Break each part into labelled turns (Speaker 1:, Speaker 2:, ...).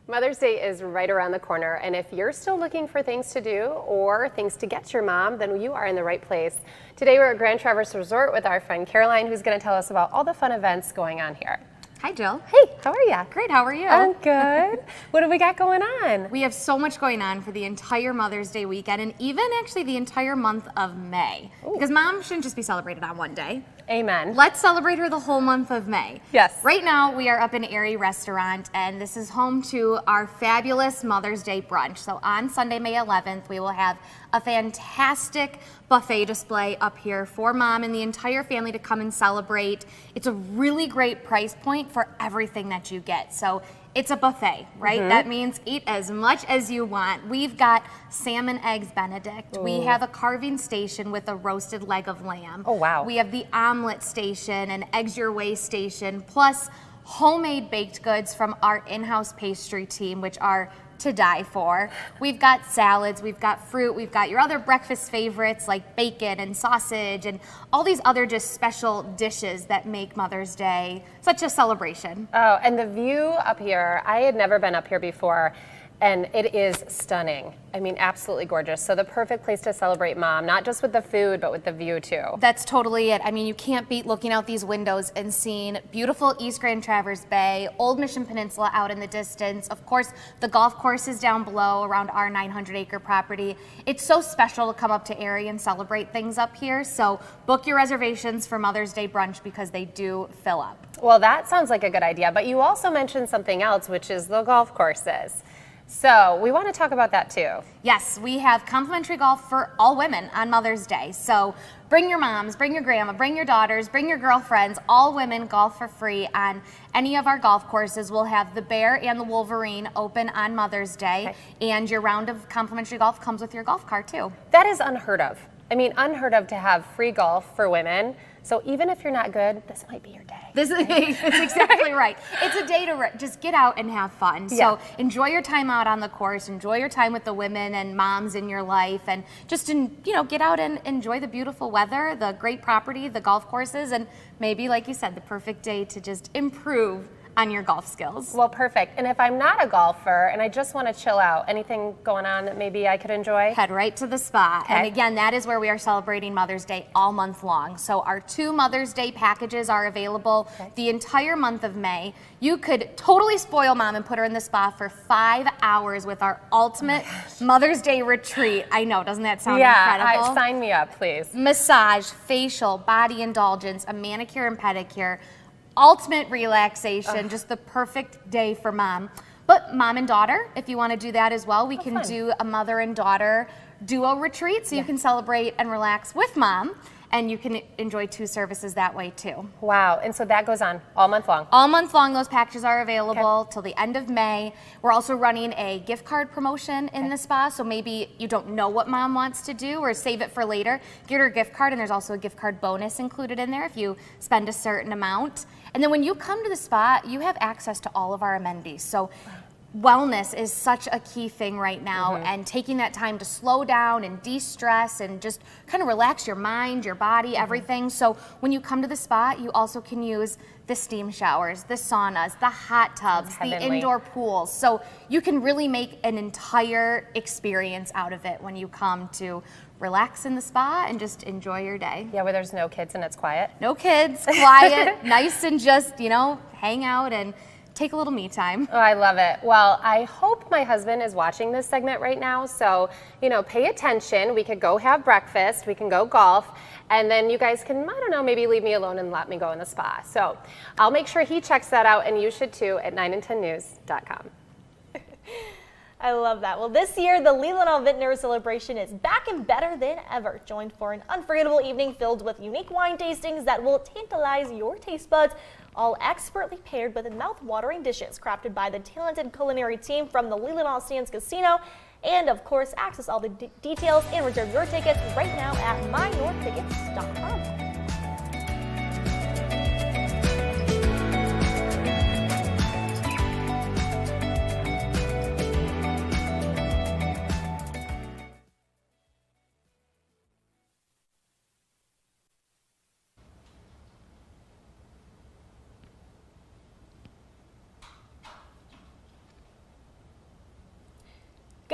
Speaker 1: Mother's Day is right around the corner, and if you're still looking for things to do or things to get your mom, then you are in the right place. Today we're at Grand Traverse Resort with our friend Caroline, who's going to tell us about all the fun events going on here.
Speaker 2: Hi, Jill.
Speaker 1: Hey, how are you?
Speaker 2: Great, how are you?
Speaker 1: I'm good. What do we got going on?
Speaker 2: We have so much going on for the entire Mother's Day weekend and even actually the entire month of May.
Speaker 1: Ooh.
Speaker 2: Because mom shouldn't just be celebrated on one day.
Speaker 1: Amen.
Speaker 2: Let's celebrate her the whole month of May.
Speaker 1: Yes.
Speaker 2: Right now we are up in Erie Restaurant and this is home to our fabulous Mother's Day brunch. So on Sunday, May 11th, we will have a fantastic buffet display up here for mom and the entire family to come and celebrate. It's a really great price point for everything that you get. So it's a buffet, right?
Speaker 1: Mm-hmm.
Speaker 2: That means eat as much as you want. We've got salmon eggs Benedict.
Speaker 1: Ooh.
Speaker 2: We have a carving station with a roasted leg of lamb.
Speaker 1: Oh, wow.
Speaker 2: We have the omelet station and eggs your way station, plus homemade baked goods from our in-house pastry team, which are to die for. We've got salads, we've got fruit, we've got your other breakfast favorites like bacon and sausage and all these other just special dishes that make Mother's Day such a celebration.
Speaker 1: Oh, and the view up here, I had never been up here before, and it is stunning. I mean, absolutely gorgeous. So the perfect place to celebrate mom, not just with the food, but with the view too.
Speaker 2: That's totally it. I mean, you can't beat looking out these windows and seeing beautiful East Grand Traverse Bay, Old Mission Peninsula out in the distance. Of course, the golf course is down below around our 900-acre property. It's so special to come up to Erie and celebrate things up here. So book your reservations for Mother's Day brunch because they do fill up.
Speaker 1: Well, that sounds like a good idea, but you also mentioned something else, which is the golf courses. So we want to talk about that too.
Speaker 2: Yes, we have complimentary golf for all women on Mother's Day. So bring your moms, bring your grandma, bring your daughters, bring your girlfriends. All women golf for free on any of our golf courses. We'll have the Bear and the Wolverine open on Mother's Day. Okay. And your round of complimentary golf comes with your golf cart too.
Speaker 1: That is unheard of. I mean, unheard of to have free golf for women. So even if you're not good, this might be your day.
Speaker 2: That's exactly right. It's a day to just get out and have fun. So
Speaker 1: yeah.
Speaker 2: Enjoy your time out on the course, enjoy your time with the women and moms in your life, and just get out and enjoy the beautiful weather, the great property, the golf courses, and maybe, like you said, the perfect day to just improve on your golf skills.
Speaker 1: Well, perfect. And if I'm not a golfer and I just want to chill out, anything going on that maybe I could enjoy?
Speaker 2: Head right to the spa.
Speaker 1: Okay.
Speaker 2: And again, that is where we are celebrating Mother's Day all month long. So our 2 Mother's Day packages are available the entire month of May. You could totally spoil mom and put her in the spa for 5 hours with our ultimate Mother's Day retreat. I know, doesn't that sound incredible?
Speaker 1: Yeah, sign me up, please.
Speaker 2: Massage, facial, body indulgence, a manicure and pedicure, ultimate relaxation, just the perfect day for mom. But mom and daughter, if you want to do that as well, we can do a mother and daughter duo retreat, so you can celebrate and relax with mom, and you can enjoy 2 services that way too.
Speaker 1: Wow, and so that goes on all month long?
Speaker 2: All month long, those packages are available till the end of May. We're also running a gift card promotion in the spa, so maybe you don't know what mom wants to do or save it for later. Get her a gift card, and there's also a gift card bonus included in there if you spend a certain amount. And then when you come to the spa, you have access to all of our amenities. So wellness is such a key thing right now, and taking that time to slow down and de-stress and just kind of relax your mind, your body, everything. So when you come to the spa, you also can use the steam showers, the saunas, the hot tubs, the indoor pools. So you can really make an entire experience out of it when you come to relax in the spa and just enjoy your day.
Speaker 1: Yeah, where there's no kids and it's quiet.
Speaker 2: No kids, quiet, nice, and just, hang out and take a little me time.
Speaker 1: Oh, I love it. Well, I hope my husband is watching this segment right now. So, pay attention. We could go have breakfast. We can go golf. And then you guys can, I don't know, maybe leave me alone and let me go in the spa. So I'll make sure he checks that out, and you should too at 9and10news.com.
Speaker 3: I love that. Well, this year, the Leelanau Vintner Celebration is back and better than ever. Joined for an unforgettable evening filled with unique wine tastings that will tantalize your taste buds, all expertly paired with mouth-watering dishes crafted by the talented culinary team from the Leelanau Sands Casino. And, of course, access all the details and reserve your tickets right now at mynorthtickets.com.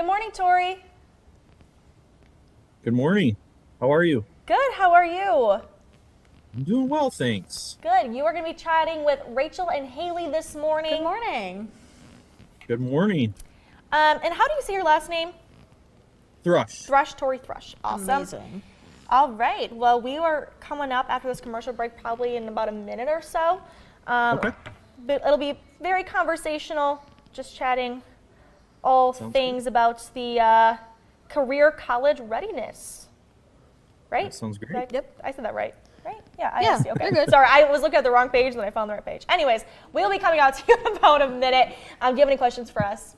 Speaker 3: Good morning, Tori.
Speaker 4: Good morning. How are you?
Speaker 3: Good, how are you?
Speaker 4: I'm doing well, thanks.
Speaker 3: Good. You are going to be chatting with Rachel and Haley this morning.
Speaker 5: Good morning.
Speaker 4: Good morning.
Speaker 3: And how do you say your last name?
Speaker 4: Thrush.
Speaker 3: Thrush, Tori Thrush. Awesome.
Speaker 5: Amazing.
Speaker 3: All right. Well, we are coming up after this commercial break probably in about a minute or so.
Speaker 4: Okay.
Speaker 3: But it'll be very conversational, just chatting all
Speaker 4: Sounds
Speaker 3: things about the career college readiness. Right?
Speaker 4: That sounds great.
Speaker 3: Yep. I said that right. Right? Yeah,
Speaker 5: Yeah,
Speaker 3: ISD. Okay.
Speaker 5: you're good.
Speaker 3: Sorry, I was looking at the wrong page and then I found the right page. Anyways, we'll be coming out to you in about a minute. Do you have any questions for us?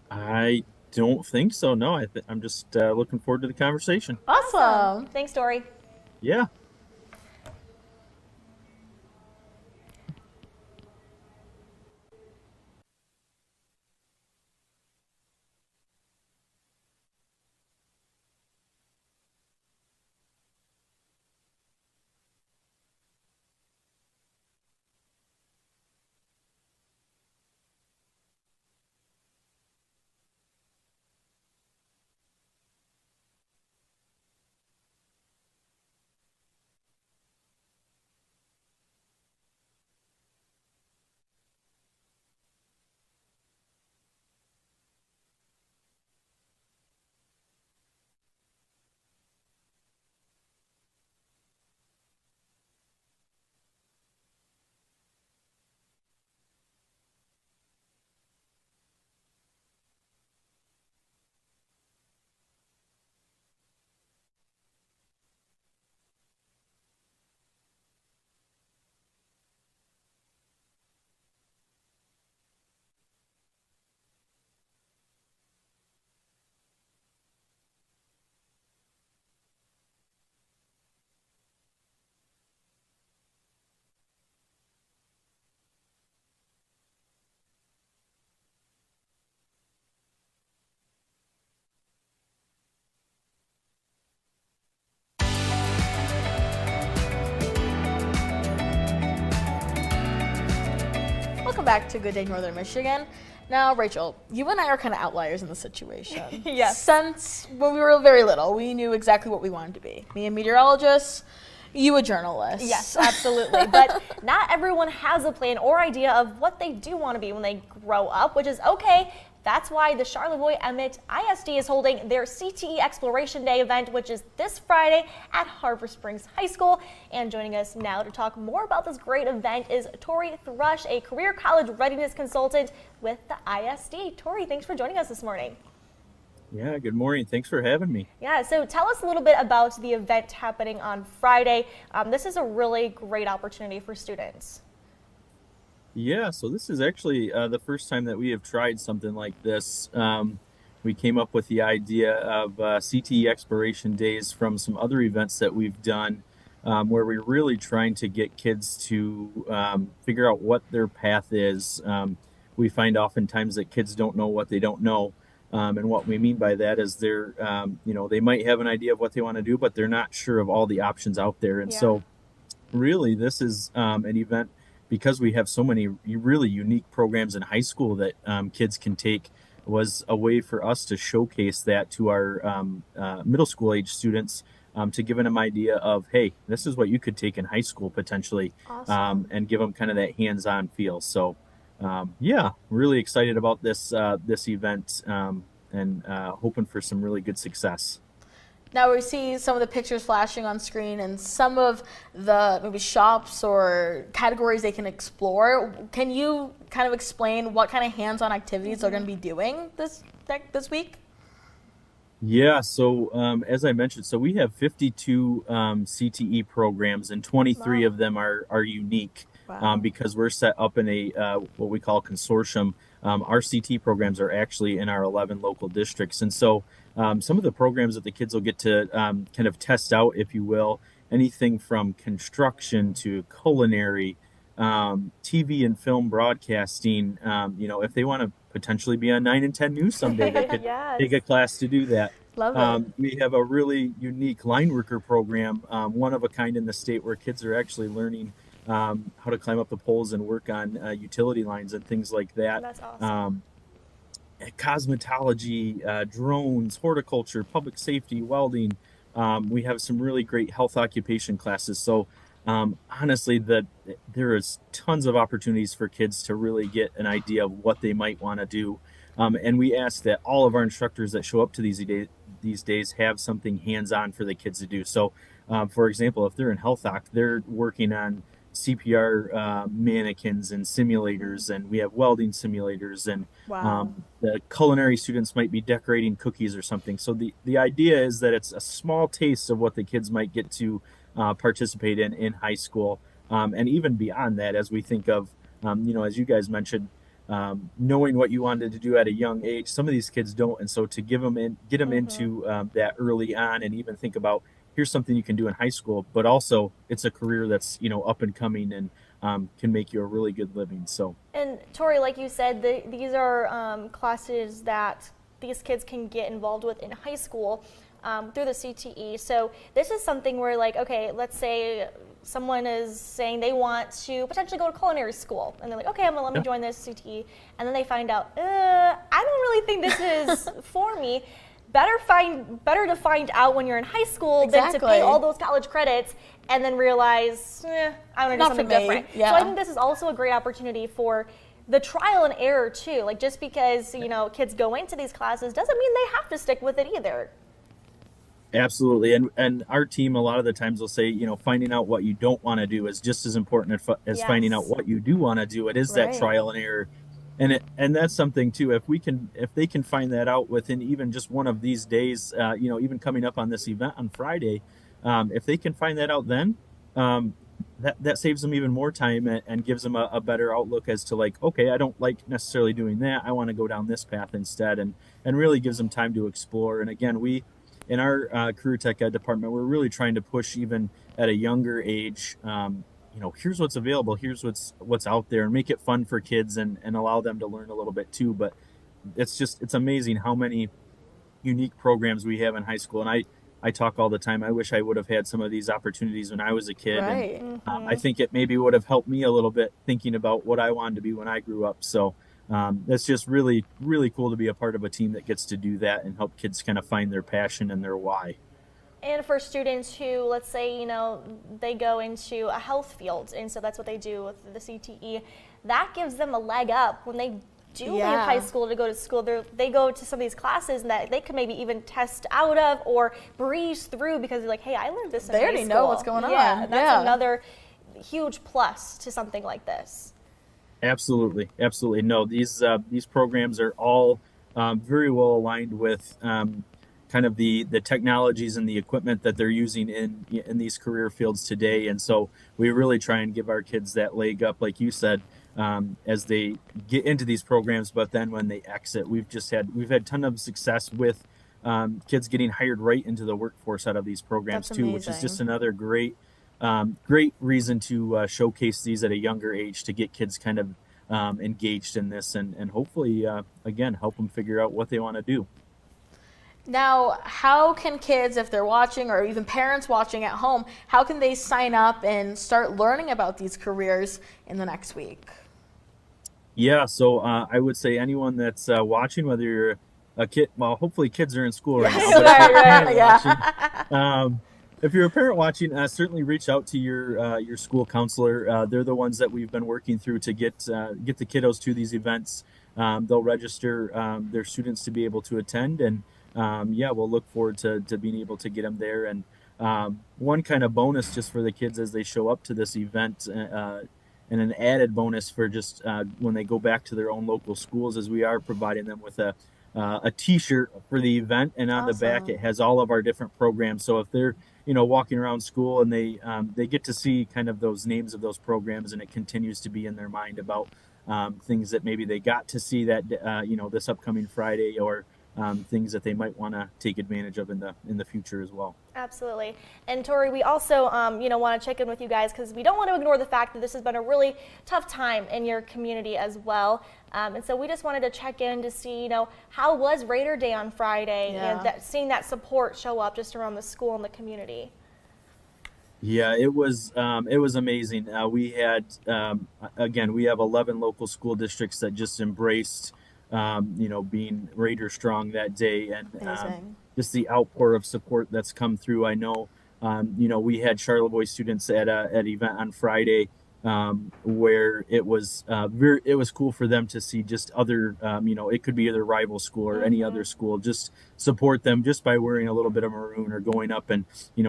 Speaker 4: I don't think so. No, I'm just looking forward to the conversation.
Speaker 5: Awesome.
Speaker 3: Thanks, Tori.
Speaker 4: Yeah.
Speaker 5: Welcome back to Good Day Northern Michigan. Now, Rachel, you and I are kind of outliers in the situation.
Speaker 3: Yes.
Speaker 5: Since when we were very little, we knew exactly what we wanted to be. Me, a meteorologist, you, a journalist.
Speaker 3: Yes, absolutely. But not everyone has a plan or idea of what they do want to be when they grow up, which is okay. That's why the Charlevoix-Emmett ISD is holding their CTE Exploration Day event, which is this Friday at Harbor Springs High School. And joining us now to talk more about this great event is Tori Thrush, a career college readiness consultant with the ISD. Tori, thanks for joining us this morning.
Speaker 4: Yeah, good morning. Thanks for having me.
Speaker 3: Yeah, so tell us a little bit about the event happening on Friday. This is a really great opportunity for students.
Speaker 4: Yeah, so this is actually the first time that we have tried something like this. We came up with the idea of CTE Exploration Days from some other events that we've done where we're really trying to get kids to figure out what their path is. We find oftentimes that kids don't know what they don't know. And what we mean by that is they're, they might have an idea of what they want to do, but they're not sure of all the options out there. And so really this is an event because we have so many really unique programs in high school that kids can take, was a way for us to showcase that to our middle school age students to give them an idea of, hey, this is what you could take in high school potentially, and give them kind of that hands-on feel. So really excited about this event and hoping for some really good success.
Speaker 5: Now we see some of the pictures flashing on screen and some of the maybe shops or categories they can explore. Can you kind of explain what kind of hands-on activities they're going to be doing this week?
Speaker 4: Yeah, so as I mentioned, so we have 52 CTE programs and 23 of them are unique because we're set up in a what we call consortium. Our CTE programs are actually in our 11 local districts. And so some of the programs that the kids will get to kind of test out, if you will, anything from construction to culinary, TV and film broadcasting. If they want to potentially be on 9 and 10 News someday, they could take a class to do that.
Speaker 5: Love it.
Speaker 4: We have a really unique line worker program, one of a kind in the state, where kids are actually learning how to climb up the poles and work on utility lines and things like that.
Speaker 3: That's awesome.
Speaker 4: cosmetology, drones, horticulture, public safety, welding. We have some really great health occupation classes. So honestly, there is tons of opportunities for kids to really get an idea of what they might want to do. And we ask that all of our instructors that show up to these days have something hands-on for the kids to do. So, for example, if they're in health oc, they're working on CPR mannequins and simulators, and we have welding simulators, and
Speaker 5: Wow.
Speaker 4: the culinary students might be decorating cookies or something. So the idea is that it's a small taste of what the kids might get to participate in high school, and even beyond that, as we think of, as you guys mentioned, knowing what you wanted to do at a young age. Some of these kids don't, and so to get them into that early on, and even think about, here's something you can do in high school, but also it's a career that's up and coming, and can make you a really good living. So,
Speaker 3: And Tori, like you said, these are classes that these kids can get involved with in high school through the CTE. So this is something where, like, okay, let's say someone is saying they want to potentially go to culinary school, and they're like, okay, let me join this CTE, and then they find out, I don't really think this is for me. Better to find out when you're in high school than to
Speaker 5: Exactly.
Speaker 3: pay all those college credits and then realize, I want to do
Speaker 5: Not for
Speaker 3: something
Speaker 5: me.
Speaker 3: different.
Speaker 5: Yeah.
Speaker 3: So I think this is also a great opportunity for the trial and error too. Like, just because kids go into these classes doesn't mean they have to stick with it either.
Speaker 4: absolutely. And our team, a lot of the times, will say, finding out what you don't want to do is just as important as finding out
Speaker 3: Yes.
Speaker 4: what you do want to do. It is that
Speaker 5: Right.
Speaker 4: trial and error. And that's something too. If they can find that out within even just one of these days, even coming up on this event on Friday, if they can find that out then, that saves them even more time, and gives them a better outlook as to, like, okay, I don't like necessarily doing that. I want to go down this path instead, and really gives them time to explore. And again, we in our career tech ed department, we're really trying to push even at a younger age. Here's what's available, here's what's out there, and make it fun for kids, and allow them to learn a little bit too. But it's amazing how many unique programs we have in high school. And I talk all the time, I wish I would have had some of these opportunities when I was a kid.
Speaker 5: Right.
Speaker 4: And I think it maybe would have helped me a little bit thinking about what I wanted to be when I grew up. So it's just really, really cool to be a part of a team that gets to do that and help kids kind of find their passion and their why.
Speaker 3: And for students who, let's say, they go into a health field, and so that's what they do with the CTE, that gives them a leg up when they do leave
Speaker 5: Yeah.
Speaker 3: high school to go to school. They go to some of these classes that they could maybe even test out of or breeze through, because they're like, hey, I learned this in
Speaker 5: They
Speaker 3: high
Speaker 5: already
Speaker 3: school.
Speaker 5: know what's going on.
Speaker 3: Yeah, that's
Speaker 5: Yeah.
Speaker 3: another huge plus to something like this.
Speaker 4: Absolutely. No, these programs are all very well aligned with kind of the technologies and the equipment that they're using in these career fields today. And so we really try and give our kids that leg up, like you said, as they get into these programs. But then when they exit, we've had ton of success with kids getting hired right into the workforce out of these programs
Speaker 5: That's
Speaker 4: too, which is
Speaker 5: amazing.
Speaker 4: just another great reason to showcase these at a younger age, to get kids kind of engaged in this, and hopefully again help them figure out what they want to do.
Speaker 5: Now, how can kids, if they're watching, or even parents watching at home, how can they sign up and start learning about these careers in the next week?
Speaker 4: Yeah, so I would say anyone that's watching, whether you're a kid, well, hopefully kids are in school right now. But if you're a parent watching, if you're a parent watching, certainly reach out to your school counselor. They're the ones that we've been working through to get the kiddos to these events. They'll register their students to be able to attend, and we'll look forward to being able to get them there. And one kind of bonus just for the kids as they show up to this event, and an added bonus for just when they go back to their own local schools, is we are providing them with a T-shirt for the event, and on the back
Speaker 5: Awesome.
Speaker 4: it has all of our different programs. So if they're walking around school and they get to see kind of those names of those programs, and it continues to be in their mind about things that maybe they got to see that this upcoming Friday, or things that they might want to take advantage of in the future as well.
Speaker 3: Absolutely. And Tori, we also, want to check in with you guys, because we don't want to ignore the fact that this has been a really tough time in your community as well. And so we just wanted to check in to see, how was Raider Day on Friday,
Speaker 5: Yeah.
Speaker 3: and seeing that support show up just around the school and the community.
Speaker 4: Yeah, it was amazing. We had again, we have 11 local school districts that just embraced being Raider strong that day, and
Speaker 5: Amazing.
Speaker 4: just the outpour of support that's come through. I know, we had Charlevoix students at an event on Friday, where it was it was cool for them to see just other, it could be either rival school or any other school, just support them just by wearing a little bit of maroon or going up and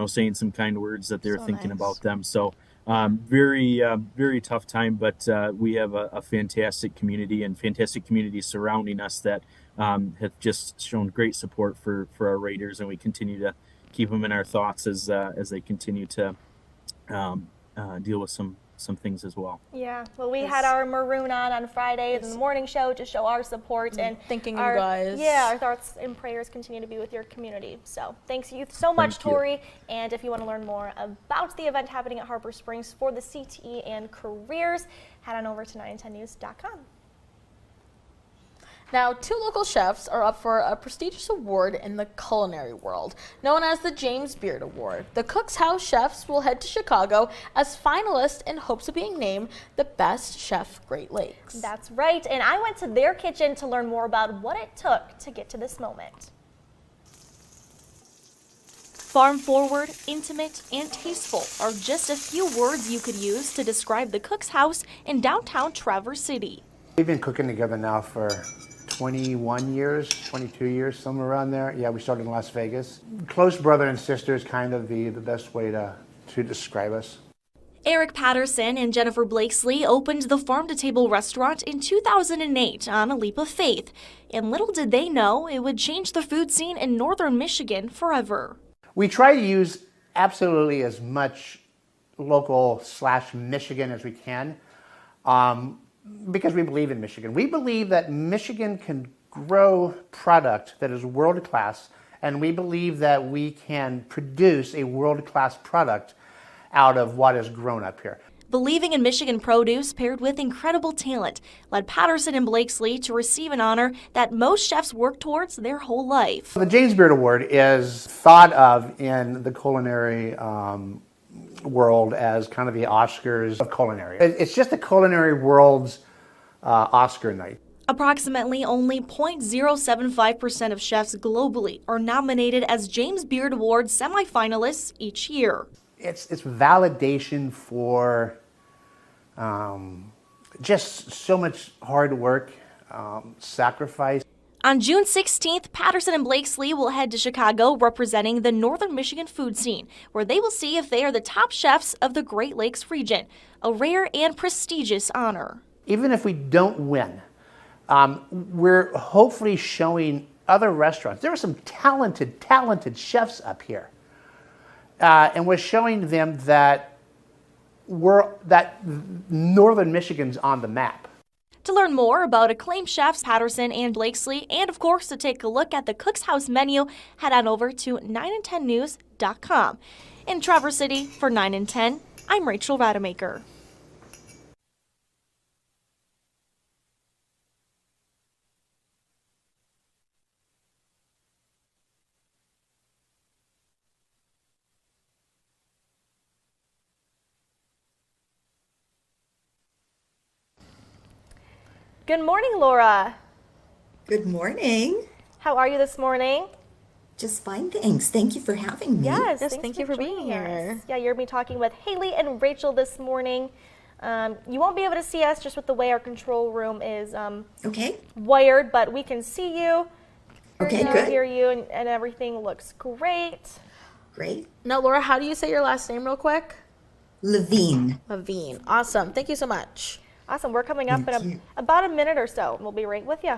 Speaker 4: saying some kind words that they're
Speaker 5: So
Speaker 4: thinking
Speaker 5: nice.
Speaker 4: about them. So very tough time, but we have a fantastic community and fantastic community surrounding us that have just shown great support for our Raiders, and we continue to keep them in our thoughts as they continue to deal with some things as well.
Speaker 3: Yeah, well, we had our maroon on Friday in the morning show to show our support and
Speaker 5: Thinking of
Speaker 3: our,
Speaker 5: you guys.
Speaker 3: Yeah, our thoughts and prayers continue to be with your community. So thanks you so much,
Speaker 4: Thank you.
Speaker 3: Tori. And if you want to learn more about the event happening at Harbor Springs for the CTE and careers, head on over to 910news.com.
Speaker 5: Now, 2 local chefs are up for a prestigious award in the culinary world, known as the James Beard Award. The Cook's House chefs will head to Chicago as finalists in hopes of being named the best chef Great Lakes.
Speaker 3: That's right. And I went to their kitchen to learn more about what it took to get to this moment.
Speaker 6: Farm forward, intimate, and tasteful are just a few words you could use to describe the Cook's House in downtown Traverse City.
Speaker 7: We've been cooking together now for 21 years, 22 years, somewhere around there. Yeah, we started in Las Vegas. Close brother and sister is kind of the best way to describe us.
Speaker 6: Eric Patterson and Jennifer Blakesley opened the Farm to Table restaurant in 2008 on a leap of faith. And little did they know it would change the food scene in northern Michigan forever.
Speaker 7: We try to use absolutely as much local/Michigan as we can. Because we believe in Michigan. We believe that Michigan can grow product that is world-class, and we believe that we can produce a world-class product out of what is grown up here.
Speaker 6: Believing in Michigan produce paired with incredible talent led Patterson and Blakesley to receive an honor that most chefs work towards their whole life.
Speaker 7: The James Beard Award is thought of in the culinary world as kind of the Oscars of culinary. It's just the culinary world's Oscar night.
Speaker 6: Approximately only 0.075% of chefs globally are nominated as James Beard Award semifinalists each year.
Speaker 7: It's validation for just so much hard work, sacrifice.
Speaker 6: On June 16th, Patterson and Blakesley will head to Chicago representing the northern Michigan food scene, where they will see if they are the top chefs of the Great Lakes region, a rare and prestigious honor.
Speaker 7: Even if we don't win, we're hopefully showing other restaurants. There are some talented chefs up here. And we're showing them that northern Michigan's on the map.
Speaker 6: To learn more about acclaimed chefs Patterson and Blakesley, and of course to take a look at the Cook's House menu, head on over to 9and10news.com. In Traverse City for 9 and 10, I'm Rachel Rademacher.
Speaker 3: Good morning, Laura.
Speaker 8: Good morning.
Speaker 3: How are you this morning?
Speaker 8: Just fine, thanks. Thank you for having me.
Speaker 3: Yes,
Speaker 5: Yes,
Speaker 3: thanks
Speaker 5: thank you for being
Speaker 3: joining
Speaker 5: here.
Speaker 3: us. Yeah, you're going to be talking with Haley and Rachel this morning. You won't be able to see us just with the way our control room is
Speaker 8: Okay.
Speaker 3: wired, but we can see you.
Speaker 8: Okay,
Speaker 3: Now
Speaker 8: good.
Speaker 3: hear you, and everything looks great.
Speaker 8: Great.
Speaker 5: Now, Laura, how do you say your last name real quick?
Speaker 8: Levine.
Speaker 5: Levine. Awesome. Thank you so much.
Speaker 3: Awesome. We're coming up
Speaker 8: Thank
Speaker 3: in
Speaker 8: you.
Speaker 3: about a minute or so. We'll be right with you.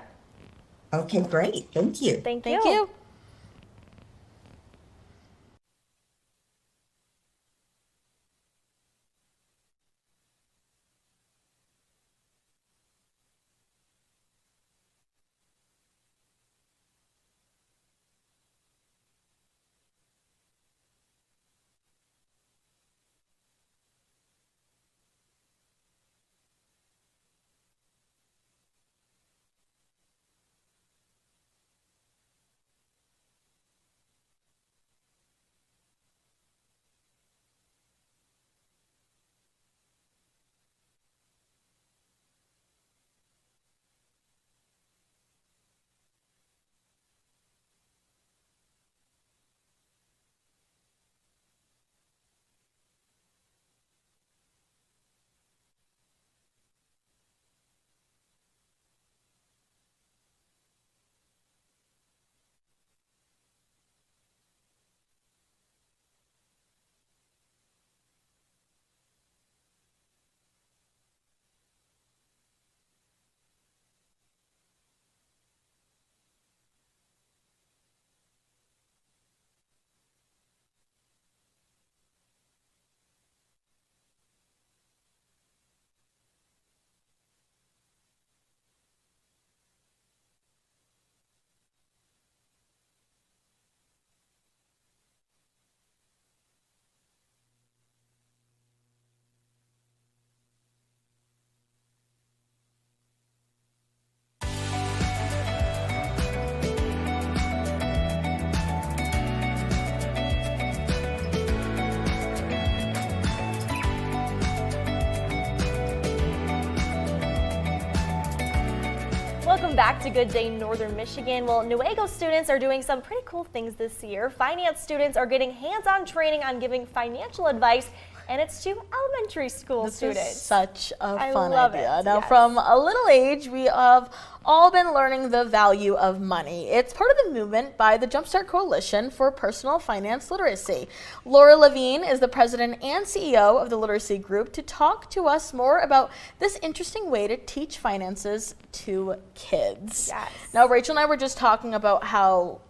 Speaker 8: Okay, great. Thank you.
Speaker 3: Thank
Speaker 5: Thank you.
Speaker 3: Welcome back to Good Day Northern Michigan. Well, Newaygo students are doing some pretty cool things this year. Finance students are getting hands-on training on giving financial advice, and it's to elementary school students.
Speaker 5: Is such a
Speaker 3: I
Speaker 5: fun
Speaker 3: love
Speaker 5: idea.
Speaker 3: it,
Speaker 5: Now,
Speaker 3: yes.
Speaker 5: from a little age, we have all been learning the value of money. It's part of the movement by the Jumpstart Coalition for Personal Finance Literacy. Laura Levine is the president and CEO of the Literacy Group to talk to us more about this interesting way to teach finances to kids.
Speaker 3: Yes.
Speaker 5: Now, Rachel and I were just talking about how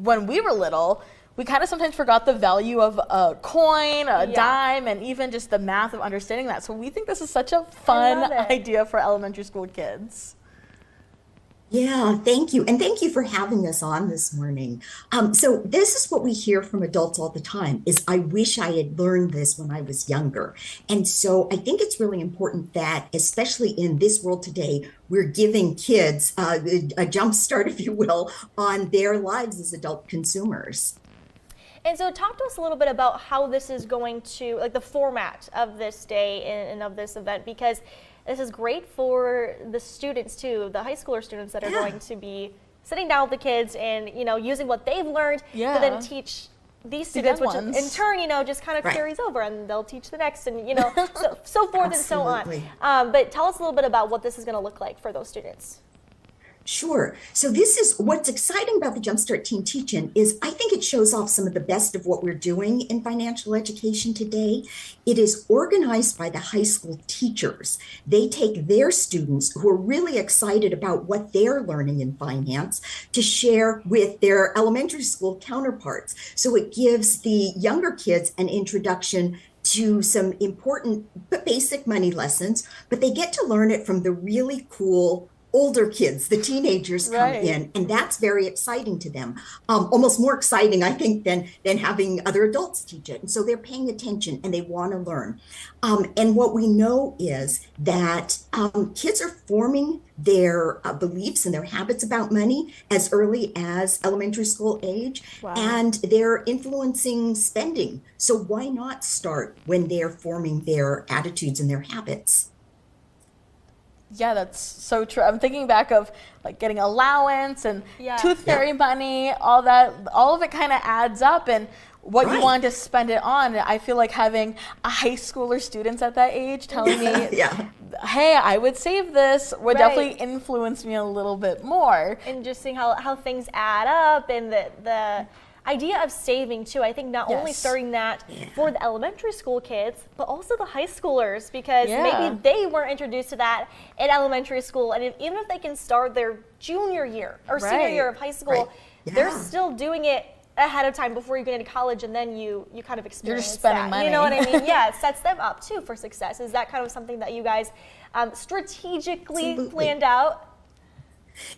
Speaker 5: when we were little, we kind of sometimes forgot the value of a coin, a dime, and even just the math of understanding that. So we think this is such a fun
Speaker 3: love it.
Speaker 5: idea for elementary school kids.
Speaker 8: Yeah, thank you. And thank you for having us on this morning. So this is what we hear from adults all the time is, I wish I had learned this when I was younger. And so I think it's really important that, especially in this world today, we're giving kids a jump start, if you will, on their lives as adult consumers.
Speaker 3: And so talk to us a little bit about how this is going to, like the format of this day and of this event, because this is great for the students too, the high schooler students that are going to be sitting down with the kids and, you know, using what they've learned to then teach these students,
Speaker 5: young
Speaker 3: which
Speaker 5: ones.
Speaker 3: in turn, you know, just kind of carries over, and they'll teach the next, and, you know, so forth and so on.
Speaker 8: Absolutely.
Speaker 3: But tell us a little bit about what this is going to look like for those students.
Speaker 8: Sure. So this is what's exciting about the Jumpstart Teen Teach-In is I think it shows off some of the best of what we're doing in financial education today. It is organized by the high school teachers. They take their students who are really excited about what they're learning in finance to share with their elementary school counterparts. So it gives the younger kids an introduction to some important but basic money lessons, but they get to learn it from the really cool older kids, the teenagers come in, and that's very exciting to them. Almost more exciting, I think, than having other adults teach it. And so they're paying attention and they want to learn. And what we know is that kids are forming their beliefs and their habits about money as early as elementary school age, and they're influencing spending. So why not start when they're forming their attitudes and their habits?
Speaker 5: Yeah, that's so true. I'm thinking back of like getting allowance and tooth fairy money, all that, all of it kind of adds up, and what you want to spend it on. I feel like having a high schooler students at that age telling me, hey, I would save this, would definitely influence me a little bit more.
Speaker 3: And just seeing how things add up, and the idea of saving too. I think not only starting that for the elementary school kids, but also the high schoolers, because maybe they weren't introduced to that in elementary school, and even if they can start their junior year or senior year of high school, they're still doing it ahead of time before you get into college, and then you kind of experience
Speaker 5: spending
Speaker 3: that.
Speaker 5: money.
Speaker 3: You know what I mean? Yeah, it sets them up too for success. Is that kind of something that you guys strategically planned out?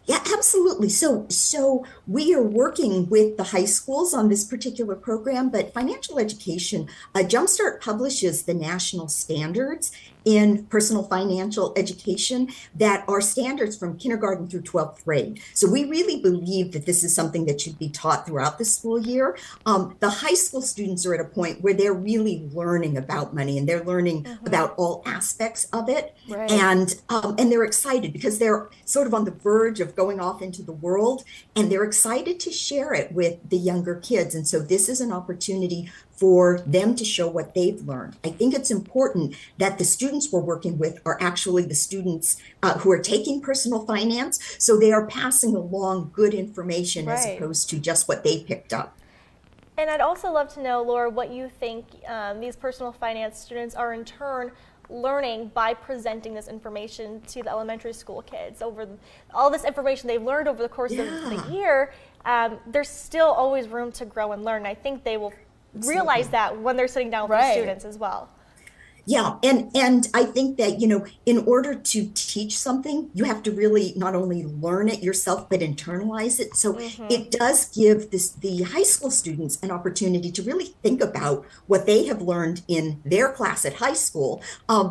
Speaker 8: Yeah, absolutely. So we are working with the high schools on this particular program, but financial education, Jumpstart publishes the national standards in personal financial education that are standards from kindergarten through 12th grade. So we really believe that this is something that should be taught throughout the school year. The high school students are at a point where they're really learning about money, and they're learning about all aspects of it. And they're excited because they're sort of on the verge of going off into the world, and they're excited to share it with the younger kids. And so this is an opportunity for them to show what they've learned. I think it's important that the students we're working with are actually the students who are taking personal finance, so they are passing along good information as opposed to just what they picked up.
Speaker 3: And I'd also love to know, Laura, what you think these personal finance students are in turn learning by presenting this information to the elementary school kids. Over all this information they've learned over the course of the year, there's still always room to grow and learn. I think they will realize that when they're sitting down with the students as well.
Speaker 8: Yeah, and I think that, you know, in order to teach something, you have to really not only learn it yourself, but internalize it. So it does give the high school students an opportunity to really think about what they have learned in their class at high school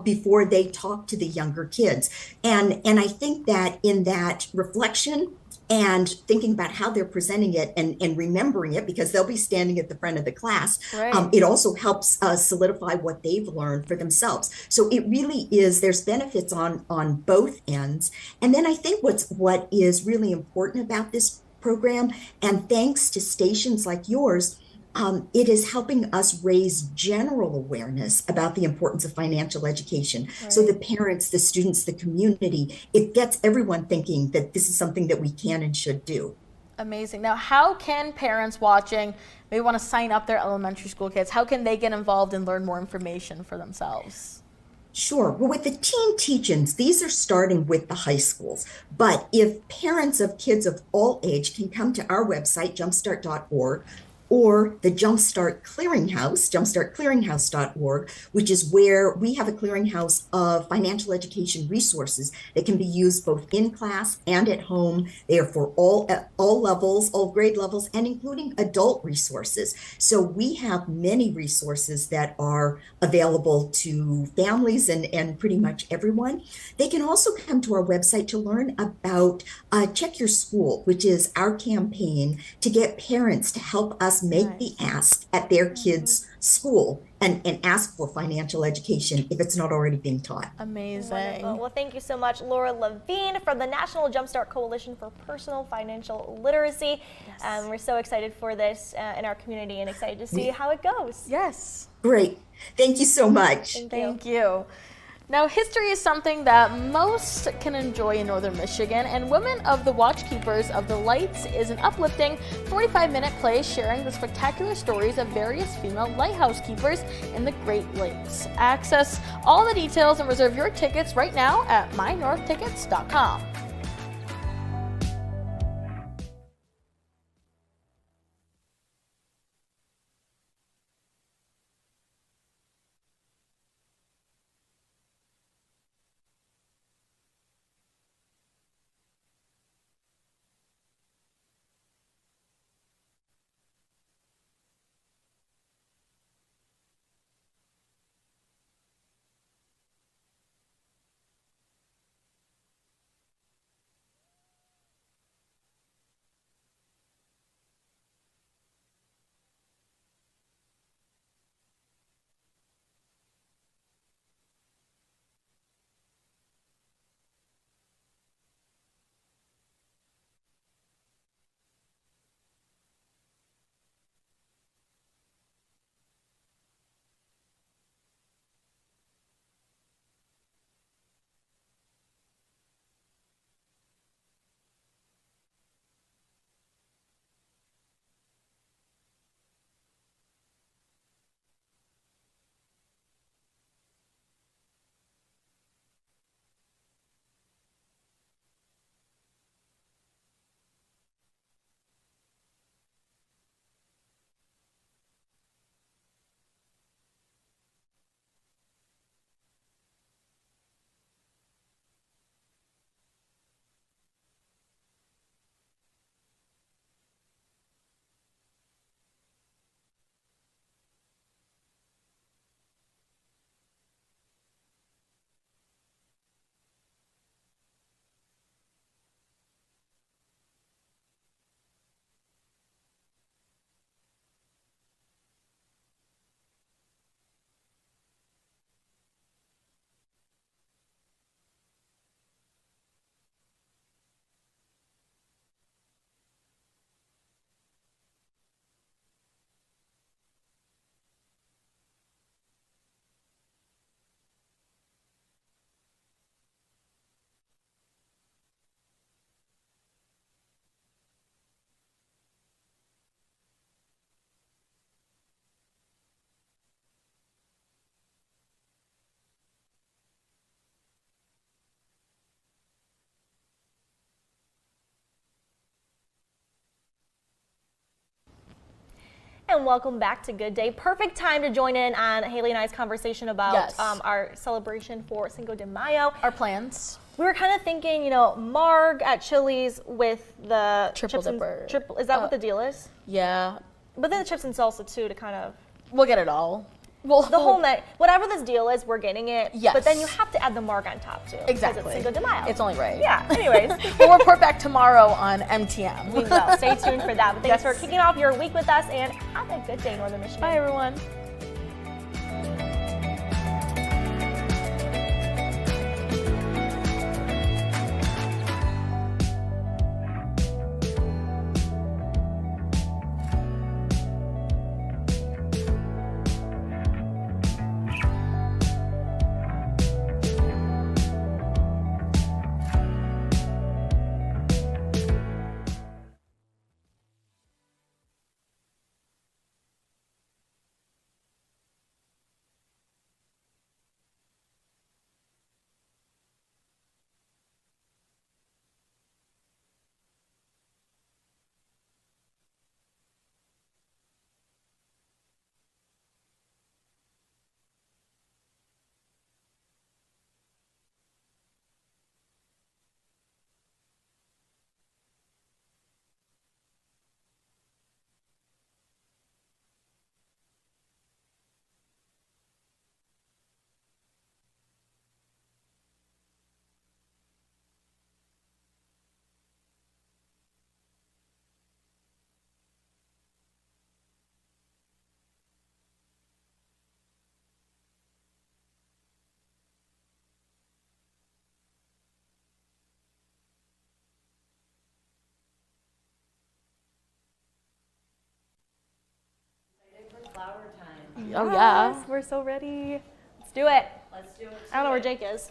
Speaker 8: before they talk to the younger kids. And I think that in that reflection, and thinking about how they're presenting it and remembering it because they'll be standing at the front of the class.
Speaker 5: Right.
Speaker 8: It also helps solidify what they've learned for themselves. So it really is, there's benefits on both ends. And then I think what is really important about this program, and thanks to stations like yours, it is helping us raise general awareness about the importance of financial education. Right. So the parents, the students, the community, it gets everyone thinking that this is something that we can and should do.
Speaker 5: Amazing. Now, how can parents watching maybe want to sign up their elementary school kids? How can they get involved and learn more information for themselves?
Speaker 8: Sure. Well, with the teen teach-ins, these are starting with the high schools. But if parents of kids of all age can come to our website, jumpstart.org, or the Jumpstart Clearinghouse, jumpstartclearinghouse.org, which is where we have a clearinghouse of financial education resources that can be used both in class and at home. They are for all levels, all grade levels, and including adult resources. So we have many resources that are available to families and pretty much everyone. They can also come to our website to learn about Check Your School, which is our campaign to get parents to help us make the ask at their kids' school and ask for financial education if it's not already being taught.
Speaker 5: Amazing.
Speaker 3: Wonderful. Well, thank you so much, Laura Levine from the National Jumpstart Coalition for Personal Financial Literacy.
Speaker 5: Yes.
Speaker 3: We're so excited for this in our community and excited to see how it goes.
Speaker 5: Yes.
Speaker 8: Great. Thank you so much.
Speaker 5: Thank you. Now, history is something that most can enjoy in Northern Michigan, and Women of the Watchkeepers of the Lights is an uplifting 45-minute play sharing the spectacular stories of various female lighthouse keepers in the Great Lakes. Access all the details and reserve your tickets right now at mynorthtickets.com.
Speaker 3: And welcome back to Good Day. Perfect time to join in on Haley and I's conversation about our celebration for Cinco de Mayo.
Speaker 5: Our plans.
Speaker 3: We were kind of thinking, Marg at Chili's with the
Speaker 5: Triple
Speaker 3: chips
Speaker 5: dipper.
Speaker 3: Is that what the deal is?
Speaker 5: Yeah.
Speaker 3: But then the chips and salsa too to kind of.
Speaker 5: We'll get it all. Well,
Speaker 3: the whole night, whatever this deal is, we're getting it.
Speaker 5: Yes.
Speaker 3: But then you have to add the marg on top too. 'cause
Speaker 5: Exactly.
Speaker 3: It's Cinco de Mayo.
Speaker 5: It's only right.
Speaker 3: Yeah. Anyways,
Speaker 5: We'll report back tomorrow on MTM.
Speaker 3: we will. Stay tuned for that. But thanks
Speaker 5: Yes.
Speaker 3: for kicking off your week with us, and have a good day, Northern Michigan.
Speaker 5: Bye, everyone. Oh, yeah.
Speaker 3: Yes, we're so ready. Let's do it.
Speaker 9: Let's do it.
Speaker 3: I don't know where Jake is.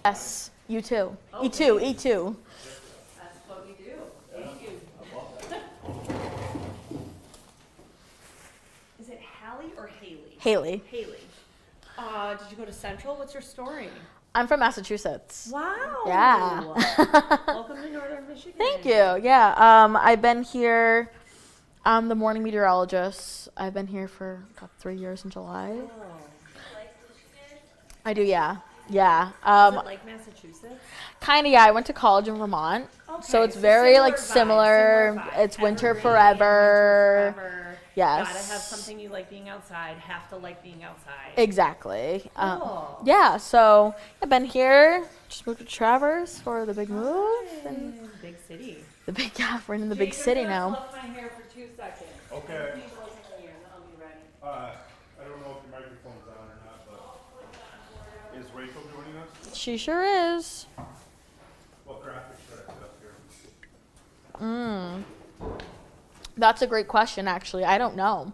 Speaker 5: Yes, you too. E2, E2.
Speaker 9: That's what we do. Thank you. Is it Hallie or Haley?
Speaker 5: Haley.
Speaker 9: Haley. Did you go to Central? What's your story?
Speaker 5: I'm from Massachusetts.
Speaker 9: Wow.
Speaker 5: Yeah.
Speaker 9: Welcome to Northern Michigan.
Speaker 5: Thank you. Yeah. I've been here. I'm the morning meteorologist. I've been here for about 3 years in July.
Speaker 9: Oh.
Speaker 5: I do, yeah. Yeah.
Speaker 9: Is it like Massachusetts?
Speaker 5: Kind of, yeah. I went to college in Vermont. So
Speaker 9: Okay,
Speaker 5: it's very
Speaker 9: similar
Speaker 5: like
Speaker 9: vibe,
Speaker 5: similar.
Speaker 9: vibe.
Speaker 5: It's winter
Speaker 9: Evergreen,
Speaker 5: forever.
Speaker 9: winter forever.
Speaker 5: Yes.
Speaker 9: Gotta have something you like being outside. Have to like being outside.
Speaker 5: Exactly.
Speaker 9: Cool.
Speaker 5: Yeah, so I've been here. Just moved to Traverse for the big move. And
Speaker 9: Big city.
Speaker 5: the big, yeah, we're in the big city now.
Speaker 9: Fluff my hair for 2 seconds.
Speaker 10: Okay.
Speaker 9: Please listen to me and I'll be ready.
Speaker 10: I don't know if your microphone's on or not, but is Rachel joining us?
Speaker 5: She sure is.
Speaker 10: What graphics should I put up here?
Speaker 5: That's a great question, actually. I don't know.